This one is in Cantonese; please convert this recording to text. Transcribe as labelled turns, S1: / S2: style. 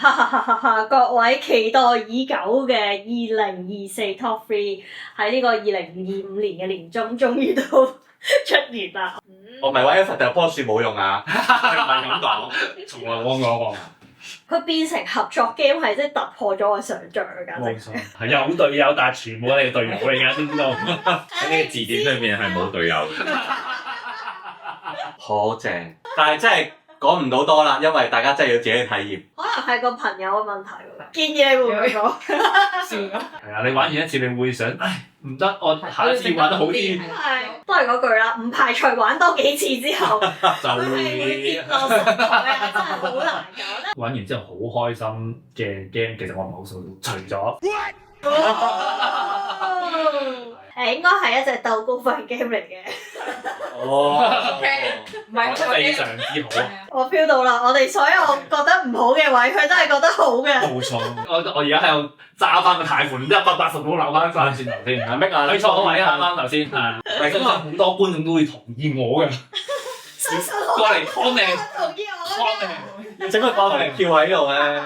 S1: 哈哈哈哈！各位期待已久嘅2024 Top 3喺呢個2025年嘅年中，終於都出現啦。
S2: 我唔係話一佛就棵樹冇用啊，你唔係咁講，從來冇講過。
S1: 佢變成合作 game 係即係突破咗我想像嘅，簡
S3: 冇
S1: 直。
S3: 錯，係有隊友，但係全部都係隊友嚟㗎，知唔知道？
S4: 喺呢個字典裏面係冇隊友嘅。
S2: 好正，但係真係講唔到多啦，因為大家真係要自己去體驗。
S1: 可能係個朋友嘅問題喎，建議你會唔會講？
S3: 係啊，你玩完一次，你會想，唉，唔得，我下一次玩得好啲，
S1: 係，都係嗰句啦，唔排除玩多幾次之後，
S3: 就
S1: 係會跌落神台啊，真係好難搞。
S3: 玩完之後好開心嘅 game，其實我唔係好數到，除咗
S1: 應該係一隻鬥高分 game 嚟嘅。
S2: 哦，
S5: 唔係
S3: 非常之好啊！
S1: 我 feel 到啦，我哋所有覺得唔好嘅位，佢都係覺得好嘅。
S3: 冇錯，我而家喺度揸翻個軚盤，180度扭翻轉頭先，
S2: 係咩啊？
S3: 睇錯位啊！啱啱頭先啊，相信好多觀眾都會同意我嘅，
S1: 相信
S3: 過嚟 comment
S1: 同意我嘅。
S3: comment。
S2: 整個過嚟跳喺度咧。